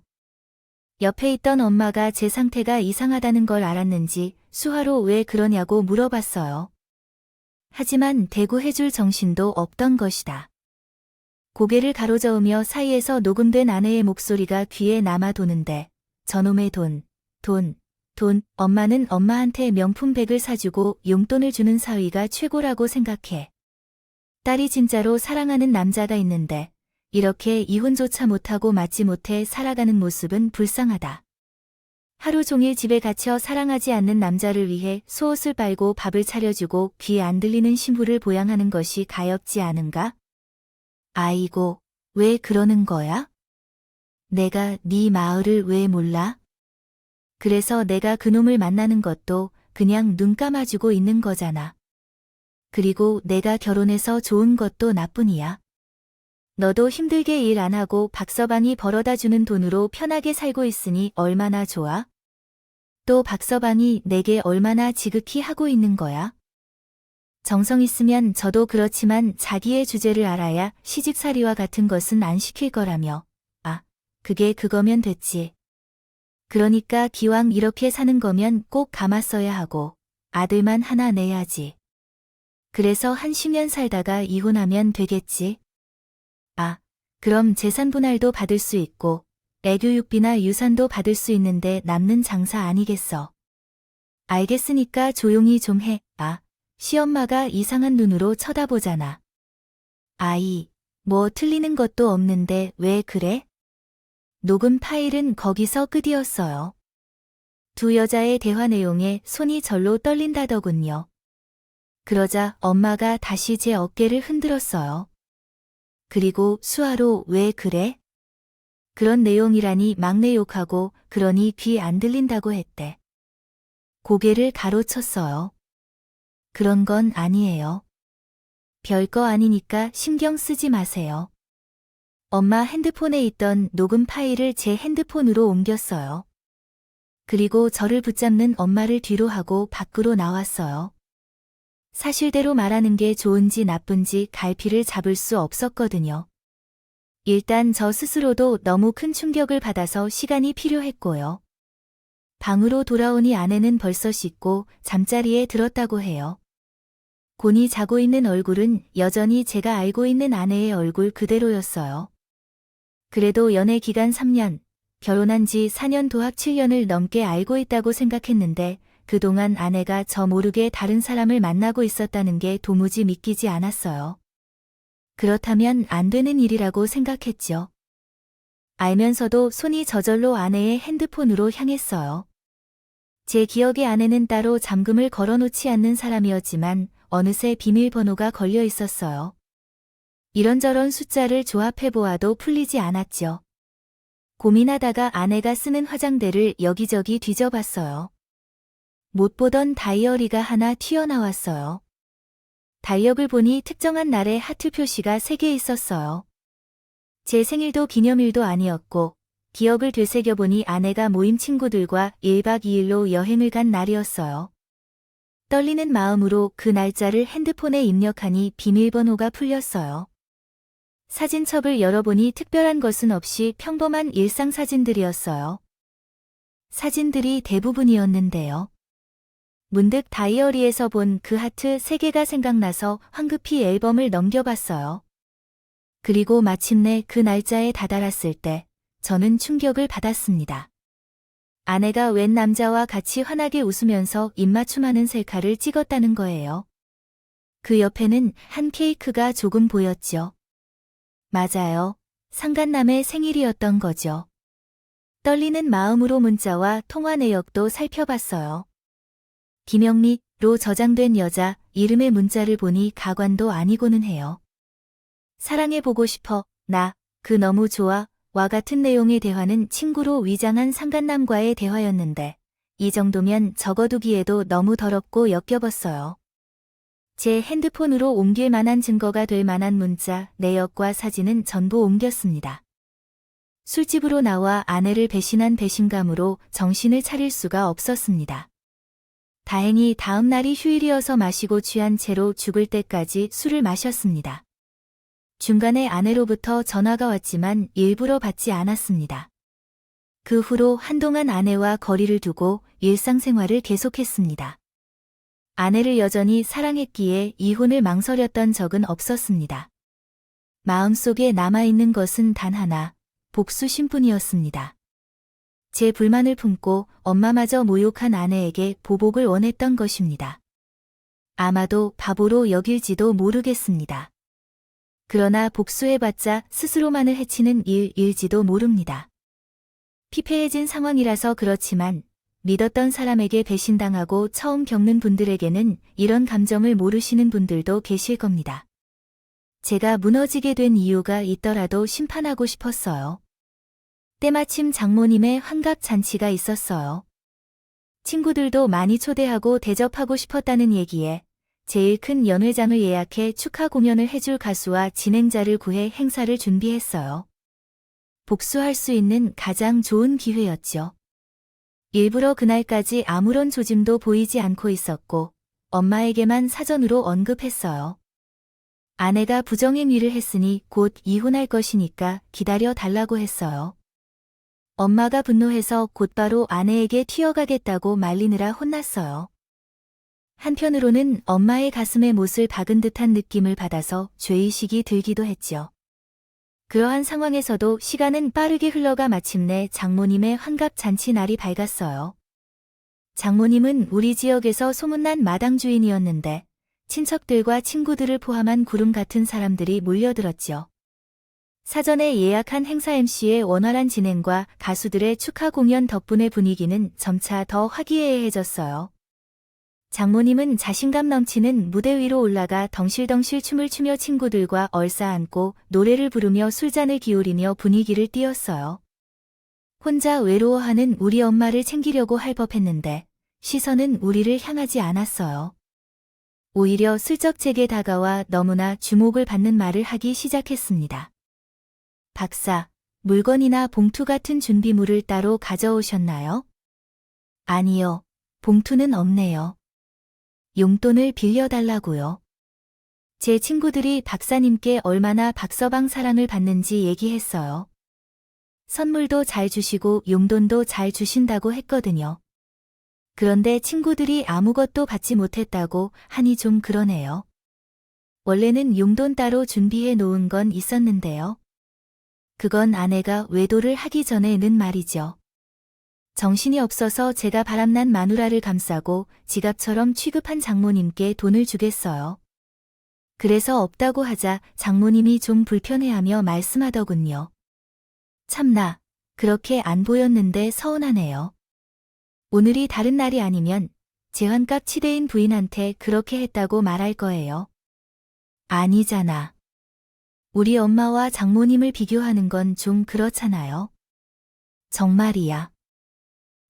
옆에 있던 엄마가 제 상태가 이상하다는 걸 알았는지 수화로 왜 그러냐고 물어봤어요. 하지만 대꾸해줄 정신도 없던 것이다. 고개를 가로저으며 사이에서 녹음된 아내의 목소리가 귀에 남아 도는데 저놈의 돈, 엄마는 엄마한테 명품백을 사주고 용돈을 주는 사위가 최고라고 생각해. 딸이 진짜로 사랑하는 남자가 있는데 이렇게 이혼조차 못하고 맞지 못해 살아가는 모습은 불쌍하다. 하루 종일 집에 갇혀 사랑하지 않는 남자를 위해 속옷을 빨고 밥을 차려주고 귀 안 들리는 신부를 보양하는 것이 가엾지 않은가? 아이고, 왜 그러는 거야? 내가 네 마을을 왜 몰라? 그래서 내가 그놈을 만나는 것도 그냥 눈 감아주고 있는 거잖아. 그리고 내가 결혼해서 좋은 것도 나뿐이야. 너도 힘들게 일 안 하고 박서방이 벌어다 주는 돈으로 편하게 살고 있으니 얼마나 좋아? 또 박서방이 내게 얼마나 지극히 하고 있는 거야? 정성 있으면 저도 그렇지만 자기의 주제를 알아야 시집살이와 같은 것은 안 시킬 거라며. 아, 그게 그거면 됐지. 그러니까 기왕 이렇게 사는 거면 꼭 감았어야 하고 아들만 하나 내야지. 그래서 한 10년 살다가 이혼하면 되겠지. 아, 그럼 재산 분할도 받을 수 있고 애교육비나 유산도 받을 수 있는데 남는 장사 아니겠어. 알겠으니까 조용히 좀 해. 아, 시엄마가 이상한 눈으로 쳐다보잖아. 아이, 뭐 틀리는 것도 없는데 왜 그래? 녹음 파일은 거기서 끝이었어요. 두 여자의 대화 내용에 손이 절로 떨린다더군요. 그러자 엄마가 다시 제 어깨를 흔들었어요. 그리고 수아로 왜 그래? 그런 내용이라니 막내 욕하고 그러니 귀 안 들린다고 했대. 고개를 가로쳤어요. 그런 건 아니에요. 별거 아니니까 신경 쓰지 마세요. 엄마 핸드폰에 있던 녹음 파일을 제 핸드폰으로 옮겼어요. 그리고 저를 붙잡는 엄마를 뒤로 하고 밖으로 나왔어요. 사실대로 말하는 게 좋은지 나쁜지 갈피를 잡을 수 없었거든요. 일단 저 스스로도 너무 큰 충격을 받아서 시간이 필요했고요. 방으로 돌아오니 아내는 벌써 씻고 잠자리에 들었다고 해요. 곤히 자고 있는 얼굴은 여전히 제가 알고 있는 아내의 얼굴 그대로였어요. 그래도 연애 기간 3년, 결혼한 지 4년 도합 7년을 넘게 알고 있다고 생각했는데 그동안 아내가 저 모르게 다른 사람을 만나고 있었다는 게 도무지 믿기지 않았어요. 그렇다면 안 되는 일이라고 생각했죠. 알면서도 손이 저절로 아내의 핸드폰으로 향했어요. 제 기억에 아내는 따로 잠금을 걸어놓지 않는 사람이었지만 어느새 비밀번호가 걸려 있었어요. 이런저런 숫자를 조합해보아도 풀리지 않았죠. 고민하다가 아내가 쓰는 화장대를 여기저기 뒤져봤어요. 못 보던 다이어리가 하나 튀어나왔어요. 달력을 보니 특정한 날에 하트 표시가 3개 있었어요. 제 생일도 기념일도 아니었고 기억을 되새겨보니 아내가 모임 친구들과 1박 2일로 여행을 간 날이었어요. 떨리는 마음으로 그 날짜를 핸드폰에 입력하니 비밀번호가 풀렸어요. 사진첩을 열어보니 특별한 것은 없이 평범한 일상 사진들이었어요. 사진들이 대부분이었는데요. 문득 다이어리에서 본 그 하트 3개가 생각나서 황급히 앨범을 넘겨봤어요. 그리고 마침내 그 날짜에 다다랐을 때 저는 충격을 받았습니다. 아내가 웬 남자와 같이 환하게 웃으면서 입맞춤하는 셀카를 찍었다는 거예요. 그 옆에는 한 케이크가 조금 보였죠. 맞아요. 상간남의 생일이었던 거죠. 떨리는 마음으로 문자와 통화 내역도 살펴봤어요. 김영리로 저장된 여자 이름의 문자를 보니 가관도 아니고는 해요. 사랑해보고 싶어, 나, 그 너무 좋아, 와 같은 내용의 대화는 친구로 위장한 상간남과의 대화였는데 이 정도면 적어두기에도 너무 더럽고 역겨웠어요. 제 핸드폰으로 옮길 만한 증거가 될 만한 문자, 내역과 사진은 전부 옮겼습니다. 술집으로 나와 아내를 배신한 배신감으로 정신을 차릴 수가 없었습니다. 다행히 다음 날이 휴일이어서 마시고 취한 채로 죽을 때까지 술을 마셨습니다. 중간에 아내로부터 전화가 왔지만 일부러 받지 않았습니다. 그 후로 한동안 아내와 거리를 두고 일상생활을 계속했습니다. 아내를 여전히 사랑했기에 이혼을 망설였던 적은 없었습니다. 마음속에 남아있는 것은 단 하나, 복수심뿐이었습니다. 제 불만을 품고 엄마마저 모욕한 아내에게 보복을 원했던 것입니다. 아마도 바보로 여길지도 모르겠습니다. 그러나 복수해봤자 스스로만을 해치는 일일지도 모릅니다. 피폐해진 상황이라서 그렇지만 믿었던 사람에게 배신당하고 처음 겪는 분들에게는 이런 감정을 모르시는 분들도 계실 겁니다. 제가 무너지게 된 이유가 있더라도 심판하고 싶었어요. 때마침 장모님의 환갑잔치가 있었어요. 친구들도 많이 초대하고 대접하고 싶었다는 얘기에 제일 큰 연회장을 예약해 축하 공연을 해줄 가수와 진행자를 구해 행사를 준비했어요. 복수할 수 있는 가장 좋은 기회였죠. 일부러 그날까지 아무런 조짐도 보이지 않고 있었고 엄마에게만 사전으로 언급했어요. 아내가 부정행위를 했으니 곧 이혼할 것이니까 기다려 달라고 했어요. 엄마가 분노해서 곧바로 아내에게 튀어가겠다고 말리느라 혼났어요. 한편으로는 엄마의 가슴에 못을 박은 듯한 느낌을 받아서 죄의식이 들기도 했죠. 그러한 상황에서도 시간은 빠르게 흘러가 마침내 장모님의 환갑잔치 날이 밝았어요. 장모님은 우리 지역에서 소문난 마당 주인이었는데 친척들과 친구들을 포함한 구름 같은 사람들이 몰려들었죠. 사전에 예약한 행사 MC의 원활한 진행과 가수들의 축하 공연 덕분에 분위기는 점차 더 화기애애해졌어요. 장모님은 자신감 넘치는 무대 위로 올라가 덩실덩실 춤을 추며 친구들과 얼싸안고 노래를 부르며 술잔을 기울이며 분위기를 띄웠어요. 혼자 외로워하는 우리 엄마를 챙기려고 할 법했는데 시선은 우리를 향하지 않았어요. 오히려 슬쩍 제게 다가와 너무나 주목을 받는 말을 하기 시작했습니다. 박사, 물건이나 봉투 같은 준비물을 따로 가져오셨나요? 아니요, 봉투는 없네요. 용돈을 빌려달라고요. 제 친구들이 박사님께 얼마나 박서방 사랑을 받는지 얘기했어요. 선물도 잘 주시고 용돈도 잘 주신다고 했거든요. 그런데 친구들이 아무것도 받지 못했다고 하니 좀 그러네요. 원래는 용돈 따로 준비해 놓은 건 있었는데요. 그건 아내가 외도를 하기 전에 는 말이죠. 정신이 없어서 제가 바람난 마누라를 감싸고 지갑처럼 취급한 장모님께 돈을 주겠어요. 그래서 없다고 하자 장모님이 좀 불편해하며 말씀하더군요. 참나, 그렇게 안 보였는데 서운하네요. 오늘이 다른 날이 아니면 재환값 치대인 부인한테 그렇게 했다고 말할 거예요. 아니잖아. 우리 엄마와 장모님을 비교하는 건 좀 그렇잖아요. 정말이야.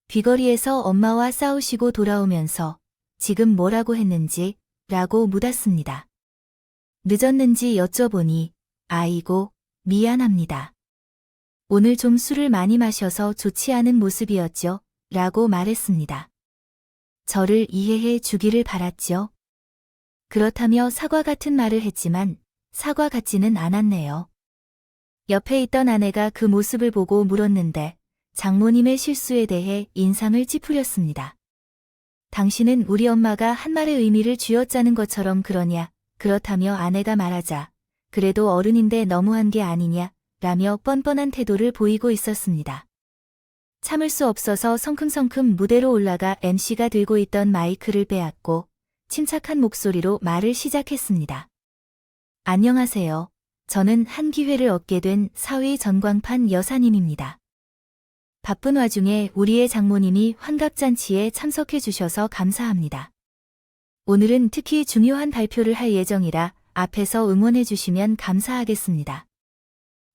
귀거리에서 엄마와 싸우시고 돌아오면서 지금 뭐라고 했는지 라고 묻었습니다. 늦었는지 여쭤보니 아이고 미안합니다. 오늘 좀 술을 많이 마셔서 좋지 않은 모습이었죠 라고 말했습니다. 저를 이해해 주기를 바랐죠. 그렇다며 사과 같은 말을 했지만 사과 같지는 않았네요. 옆에 있던 아내가 그 모습을 보고 물었는데 장모님의 실수에 대해 인상을 찌푸렸습니다. 당신은 우리 엄마가 한 말의 의미를 쥐어짜는 것처럼 그러냐, 그렇다며 아내가 말하자, 그래도 어른인데 너무한 게 아니냐, 라며 뻔뻔한 태도를 보이고 있었습니다. 참을 수 없어서 성큼성큼 무대로 올라가 MC가 들고 있던 마이크를 빼앗고 침착한 목소리로 말을 시작했습니다. 안녕하세요. 저는 한 기회를 얻게 된 사위 전광판 여사님입니다. 바쁜 와중에 우리의 장모님이 환갑잔치에 참석해 주셔서 감사합니다. 오늘은 특히 중요한 발표를 할 예정이라 앞에서 응원해 주시면 감사하겠습니다.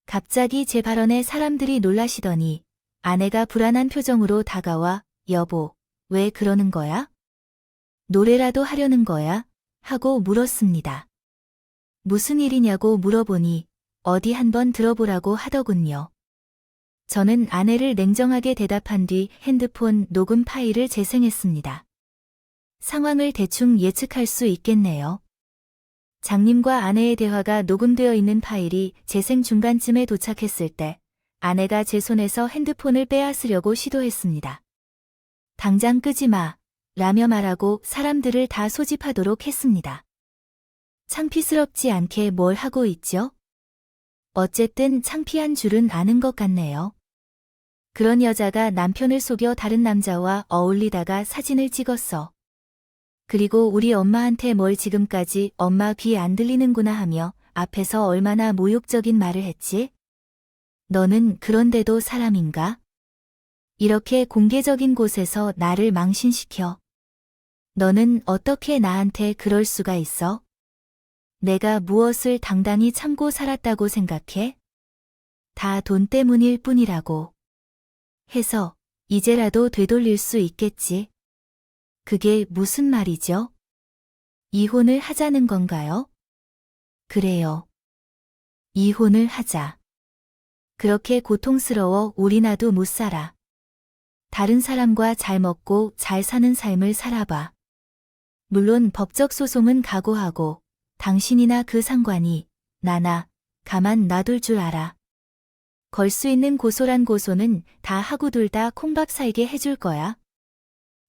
갑자기 제 발언에 사람들이 놀라시더니 아내가 불안한 표정으로 다가와 여보, 왜 그러는 거야? 노래라도 하려는 거야? 하고 물었습니다. 무슨 일이냐고 물어보니 어디 한번 들어보라고 하더군요. 저는 아내를 냉정하게 대답한 뒤 핸드폰 녹음 파일을 재생했습니다. 상황을 대충 예측할 수 있겠네요. 장님과 아내의 대화가 녹음되어 있는 파일이 재생 중간쯤에 도착했을 때 아내가 제 손에서 핸드폰을 빼앗으려고 시도했습니다. 당장 끄지 마, 라며 말하고 사람들을 다 소집하도록 했습니다. 창피스럽지 않게 뭘 하고 있죠? 어쨌든 창피한 줄은 아는 것 같네요. 그런 여자가 남편을 속여 다른 남자와 어울리다가 사진을 찍었어. 그리고 우리 엄마한테 뭘 지금까지 엄마 귀 안 들리는구나 하며 앞에서 얼마나 모욕적인 말을 했지? 너는 그런데도 사람인가? 이렇게 공개적인 곳에서 나를 망신시켜. 너는 어떻게 나한테 그럴 수가 있어? 내가 무엇을 당당히 참고 살았다고 생각해? 다 돈 때문일 뿐이라고. 해서 이제라도 되돌릴 수 있겠지. 그게 무슨 말이죠? 이혼을 하자는 건가요? 그래요. 이혼을 하자. 그렇게 고통스러워 우리 나도 못 살아. 다른 사람과 잘 먹고 잘 사는 삶을 살아봐. 물론 법적 소송은 각오하고 당신이나 그 상관이 나나 가만 놔둘 줄 알아. 걸 수 있는 고소란 고소는 다 하고 둘 다 콩밥 살게 해줄 거야.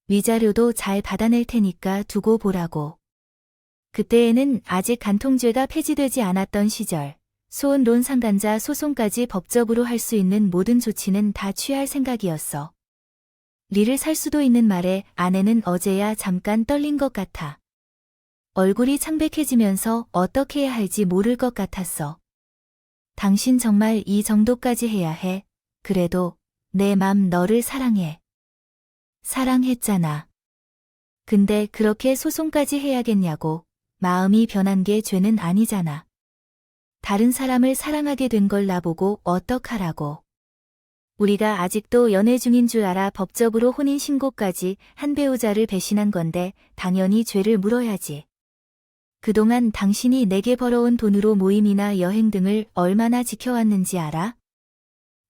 위자료도 잘 받아낼 테니까 두고 보라고. 그때에는 아직 간통죄가 폐지되지 않았던 시절, 소언론 상간자 소송까지 법적으로 할 수 있는 모든 조치는 다 취할 생각이었어. 리를 살 수도 있는 말에 아내는 어제야 잠깐 떨린 것 같아. 얼굴이 창백해지면서 어떻게 해야 할지 모를 것 같았어. 당신 정말 이 정도까지 해야 해. 그래도 내 맘 너를 사랑해. 사랑했잖아. 근데 그렇게 소송까지 해야겠냐고. 마음이 변한 게 죄는 아니잖아. 다른 사람을 사랑하게 된 걸 나보고 어떡하라고. 우리가 아직도 연애 중인 줄 알아 법적으로 혼인신고까지 한 배우자를 배신한 건데 당연히 죄를 물어야지. 그동안 당신이 내게 벌어온 돈으로 모임이나 여행 등을 얼마나 지켜왔는지 알아?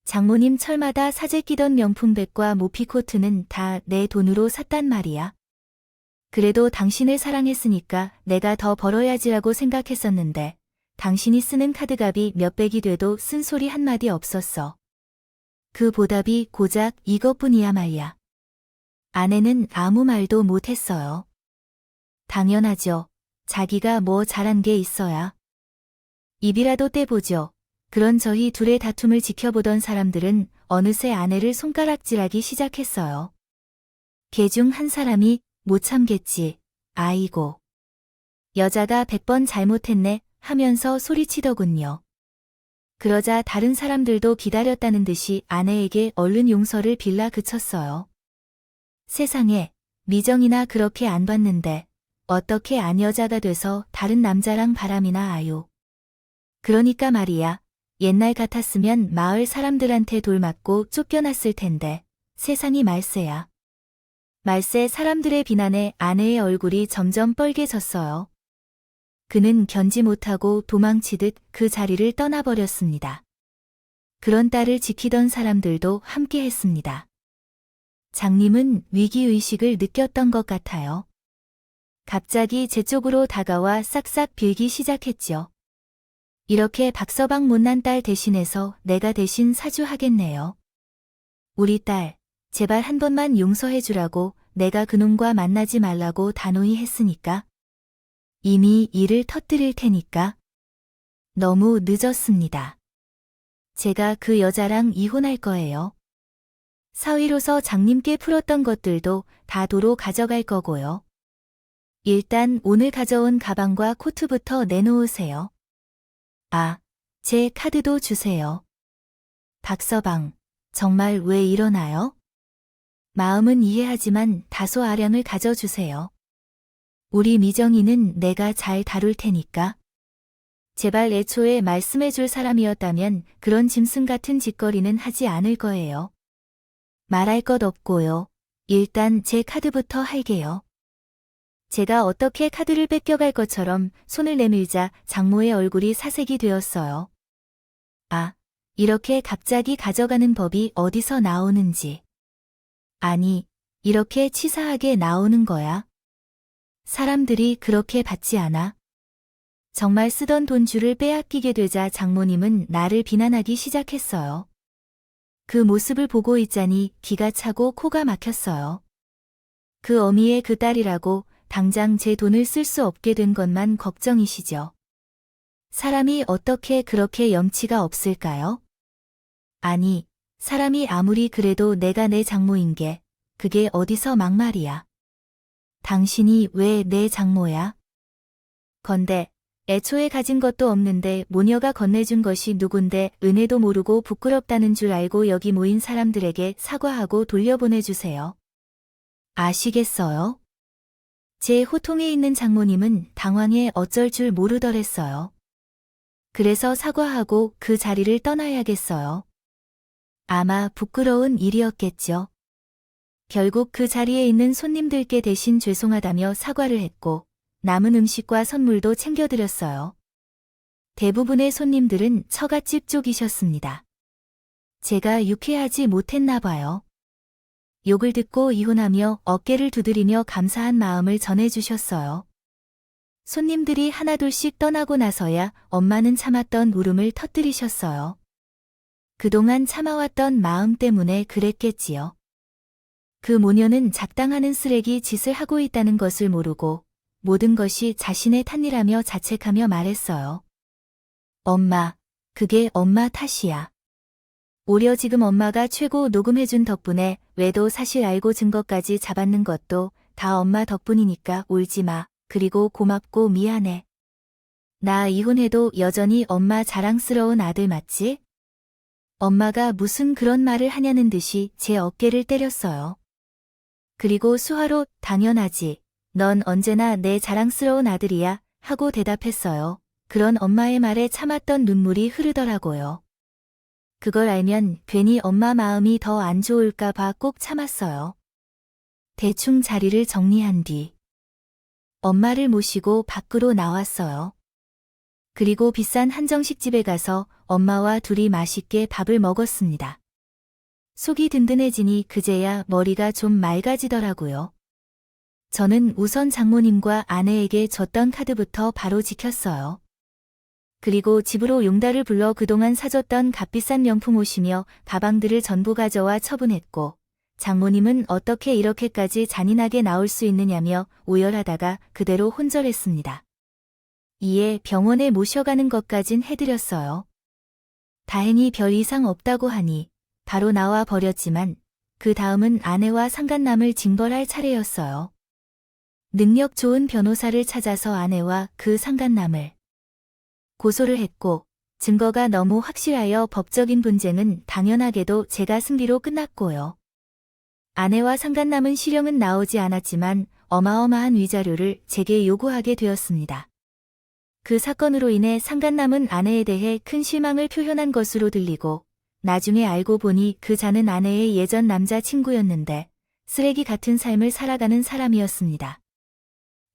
장모님 철마다 사재 끼던 명품백과 모피코트는 다 내 돈으로 샀단 말이야. 그래도 당신을 사랑했으니까 내가 더 벌어야지라고 생각했었는데 당신이 쓰는 카드값이 몇백이 돼도 쓴소리 한마디 없었어. 그 보답이 고작 이것뿐이야 말이야. 아내는 아무 말도 못했어요. 당연하죠. 자기가 뭐 잘한 게 있어야. 입이라도 떼보죠. 그런 저희 둘의 다툼을 지켜보던 사람들은 어느새 아내를 손가락질하기 시작했어요. 걔 중 한 사람이 못 참겠지. 아이고. 여자가 100번 잘못했네 하면서 소리치더군요. 그러자 다른 사람들도 기다렸다는 듯이 아내에게 얼른 용서를 빌라 그쳤어요. 세상에, 미정이나 그렇게 안 봤는데 어떻게 안 여자가 돼서 다른 남자랑 바람이나 아요. 그러니까 말이야, 옛날 같았으면 마을 사람들한테 돌 맞고 쫓겨났을 텐데 세상이 말세야. 말세 사람들의 비난에 아내의 얼굴이 점점 빨개졌어요. 그는 견지 못하고 도망치듯 그 자리를 떠나버렸습니다. 그런 딸을 지키던 사람들도 함께 했습니다. 장님은 위기의식을 느꼈던 것 같아요. 갑자기 제 쪽으로 다가와 싹싹 빌기 시작했죠. 이렇게 박서방 못난 딸 대신해서 내가 대신 사주하겠네요. 우리 딸, 제발 한 번만 용서해주라고 내가 그놈과 만나지 말라고 단호히 했으니까. 이미 일을 터뜨릴 테니까. 너무 늦었습니다. 제가 그 여자랑 이혼할 거예요. 사위로서 장님께 풀었던 것들도 다 도로 가져갈 거고요. 일단 오늘 가져온 가방과 코트부터 내놓으세요. 아, 제 카드도 주세요. 박서방, 정말 왜 이러나요? 마음은 이해하지만 다소 아량을 가져주세요. 우리 미정이는 내가 잘 다룰 테니까. 제발 애초에 말씀해줄 사람이었다면 그런 짐승 같은 짓거리는 하지 않을 거예요. 말할 것 없고요. 일단 제 카드부터 할게요. 제가 어떻게 카드를 뺏겨갈 것처럼 손을 내밀자 장모의 얼굴이 사색이 되었어요. 아, 이렇게 갑자기 가져가는 법이 어디서 나오는지. 아니, 이렇게 치사하게 나오는 거야. 사람들이 그렇게 받지 않아. 정말 쓰던 돈줄을 빼앗기게 되자 장모님은 나를 비난하기 시작했어요. 그 모습을 보고 있자니 기가 차고 코가 막혔어요. 그 어미의 그 딸이라고 당장 제 돈을 쓸 수 없게 된 것만 걱정이시죠. 사람이 어떻게 그렇게 염치가 없을까요? 아니, 사람이 아무리 그래도 내가 내 장모인 게 그게 어디서 막말이야. 당신이 왜 내 장모야? 건데 애초에 가진 것도 없는데 모녀가 건네준 것이 누군데 은혜도 모르고 부끄럽다는 줄 알고 여기 모인 사람들에게 사과하고 돌려보내주세요. 아시겠어요? 제 호통에 있는 장모님은 당황해 어쩔 줄 모르더랬어요. 그래서 사과하고 그 자리를 떠나야겠어요. 아마 부끄러운 일이었겠죠. 결국 그 자리에 있는 손님들께 대신 죄송하다며 사과를 했고 남은 음식과 선물도 챙겨드렸어요. 대부분의 손님들은 처갓집 쪽이셨습니다. 제가 유쾌하지 못했나 봐요. 욕을 듣고 이혼하며 어깨를 두드리며 감사한 마음을 전해주셨어요. 손님들이 하나둘씩 떠나고 나서야 엄마는 참았던 울음을 터뜨리셨어요. 그동안 참아왔던 마음 때문에 그랬겠지요. 그 모녀는 작당하는 쓰레기 짓을 하고 있다는 것을 모르고 모든 것이 자신의 탓이라며 자책하며 말했어요. 엄마, 그게 엄마 탓이야. 오려 지금 엄마가 최고 녹음해준 덕분에 외도 사실 알고 증거까지 잡았는 것도 다 엄마 덕분이니까 울지 마. 그리고 고맙고 미안해. 나 이혼해도 여전히 엄마 자랑스러운 아들 맞지? 엄마가 무슨 그런 말을 하냐는 듯이 제 어깨를 때렸어요. 그리고 수화로 당연하지. 넌 언제나 내 자랑스러운 아들이야 하고 대답했어요. 그런 엄마의 말에 참았던 눈물이 흐르더라고요. 그걸 알면 괜히 엄마 마음이 더 안 좋을까 봐 꼭 참았어요. 대충 자리를 정리한 뒤 엄마를 모시고 밖으로 나왔어요. 그리고 비싼 한정식집에 가서 엄마와 둘이 맛있게 밥을 먹었습니다. 속이 든든해지니 그제야 머리가 좀 맑아지더라고요. 저는 우선 장모님과 아내에게 줬던 카드부터 바로 지켰어요. 그리고 집으로 용달을 불러 그동안 사줬던 값비싼 명품 옷이며 가방들을 전부 가져와 처분했고 장모님은 어떻게 이렇게까지 잔인하게 나올 수 있느냐며 오열하다가 그대로 혼절했습니다. 이에 병원에 모셔가는 것까진 해드렸어요. 다행히 별 이상 없다고 하니 바로 나와 버렸지만 그 다음은 아내와 상간남을 징벌할 차례였어요. 능력 좋은 변호사를 찾아서 아내와 그 상간남을 고소를 했고 증거가 너무 확실하여 법적인 분쟁은 당연하게도 제가 승리로 끝났고요. 아내와 상간남은 실형은 나오지 않았지만 어마어마한 위자료를 제게 요구하게 되었습니다. 그 사건으로 인해 상간남은 아내에 대해 큰 실망을 표현한 것으로 들리고 나중에 알고 보니 그 자는 아내의 예전 남자친구였는데 쓰레기 같은 삶을 살아가는 사람이었습니다.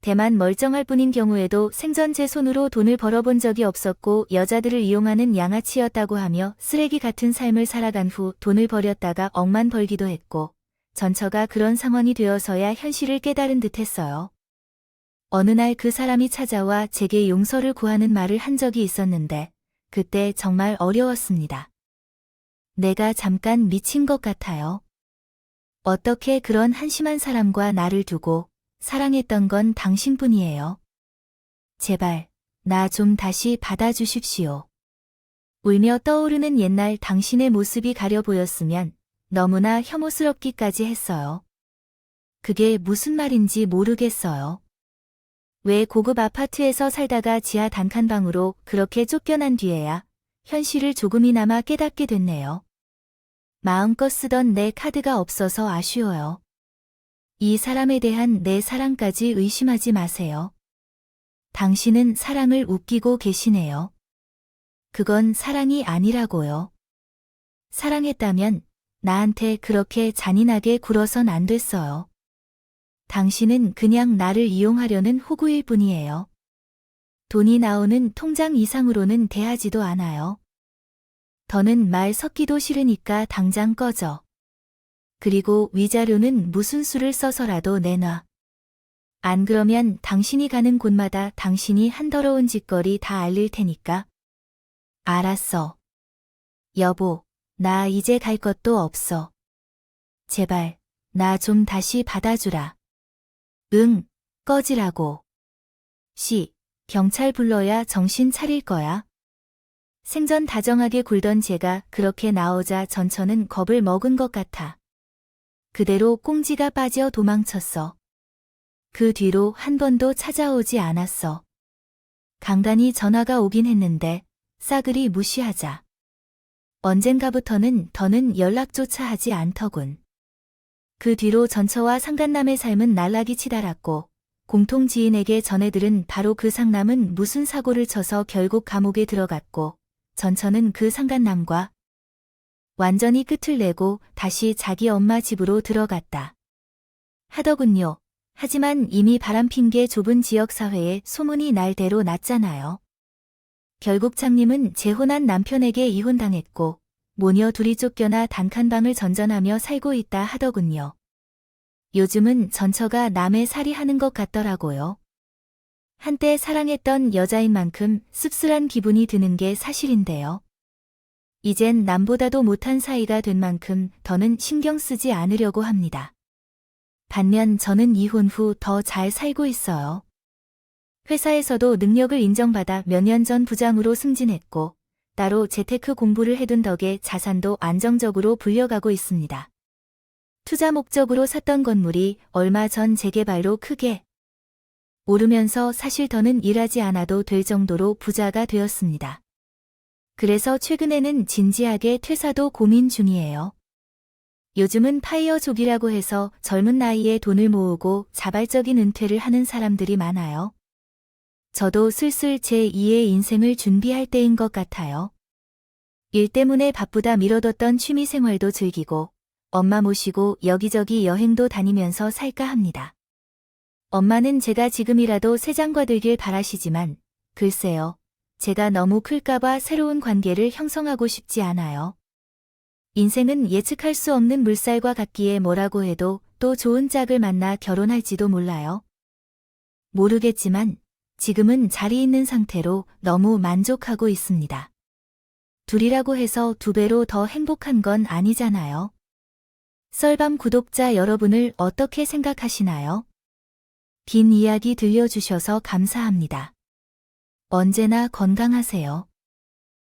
대만 멀쩡할 뿐인 경우에도 생전 제 손으로 돈을 벌어본 적이 없었고 여자들을 이용하는 양아치였다고 하며 쓰레기 같은 삶을 살아간 후 돈을 벌였다가 억만 벌기도 했고 전처가 그런 상황이 되어서야 현실을 깨달은 듯했어요. 어느 날 그 사람이 찾아와 제게 용서를 구하는 말을 한 적이 있었는데 그때 정말 어려웠습니다. 내가 잠깐 미친 것 같아요. 어떻게 그런 한심한 사람과 나를 두고 사랑했던 건 당신뿐이에요. 제발 나 좀 다시 받아주십시오. 울며 떠오르는 옛날 당신의 모습이 가려 보였으면 너무나 혐오스럽기까지 했어요. 그게 무슨 말인지 모르겠어요. 왜 고급 아파트에서 살다가 지하 단칸방으로 그렇게 쫓겨난 뒤에야 현실을 조금이나마 깨닫게 됐네요. 마음껏 쓰던 내 카드가 없어서 아쉬워요. 이 사람에 대한 내 사랑까지 의심하지 마세요. 당신은 사랑을 웃기고 계시네요. 그건 사랑이 아니라고요. 사랑했다면 나한테 그렇게 잔인하게 굴어선 안 됐어요. 당신은 그냥 나를 이용하려는 호구일 뿐이에요. 돈이 나오는 통장 이상으로는 대하지도 않아요. 더는 말 섞기도 싫으니까 당장 꺼져. 그리고 위자료는 무슨 수를 써서라도 내놔. 안 그러면 당신이 가는 곳마다 당신이 한 더러운 짓거리 다 알릴 테니까. 알았어. 여보, 나 이제 갈 것도 없어. 제발, 나 좀 다시 받아주라. 응, 꺼지라고. 경찰 불러야 정신 차릴 거야. 생전 다정하게 굴던 제가 그렇게 나오자 전처는 겁을 먹은 것 같아. 그대로 꽁지가 빠져 도망쳤어. 그 뒤로 한 번도 찾아오지 않았어. 간간히 전화가 오긴 했는데 싸그리 무시하자. 언젠가부터는 더는 연락조차 하지 않더군. 그 뒤로 전처와 상간남의 삶은 날라기 치달았고 공통 지인에게 전해들은 바로 그 상남은 무슨 사고를 쳐서 결국 감옥에 들어갔고 전처는 그 상간남과 완전히 끝을 내고 다시 자기 엄마 집으로 들어갔다 하더군요. 하지만 이미 바람핀 게 좁은 지역사회에 소문이 날 대로 났잖아요. 결국 장님은 재혼한 남편에게 이혼당했고 모녀 둘이 쫓겨나 단칸방을 전전하며 살고 있다 하더군요. 요즘은 전처가 남의 살이 하는 것 같더라고요. 한때 사랑했던 여자인 만큼 씁쓸한 기분이 드는 게 사실인데요. 이젠 남보다도 못한 사이가 된 만큼 더는 신경 쓰지 않으려고 합니다. 반면 저는 이혼 후 더 잘 살고 있어요. 회사에서도 능력을 인정받아 몇 년 전 부장으로 승진했고 따로 재테크 공부를 해둔 덕에 자산도 안정적으로 불려가고 있습니다. 투자 목적으로 샀던 건물이 얼마 전 재개발로 크게 오르면서 사실 더는 일하지 않아도 될 정도로 부자가 되었습니다. 그래서 최근에는 진지하게 퇴사도 고민 중이에요. 요즘은 파이어족이라고 해서 젊은 나이에 돈을 모으고 자발적인 은퇴를 하는 사람들이 많아요. 저도 슬슬 제2의 인생을 준비할 때인 것 같아요. 일 때문에 바쁘다 미뤄뒀던 취미 생활도 즐기고 엄마 모시고 여기저기 여행도 다니면서 살까 합니다. 엄마는 제가 지금이라도 새 장과 들길 바라시지만 글쎄요. 제가 너무 클까봐 새로운 관계를 형성하고 싶지 않아요. 인생은 예측할 수 없는 물살과 같기에 뭐라고 해도 또 좋은 짝을 만나 결혼할지도 몰라요. 모르겠지만 지금은 자리 있는 상태로 너무 만족하고 있습니다. 둘이라고 해서 2배로 더 행복한 건 아니잖아요. 썰밤 구독자 여러분을 어떻게 생각하시나요? 긴 이야기 들려주셔서 감사합니다. 언제나 건강하세요.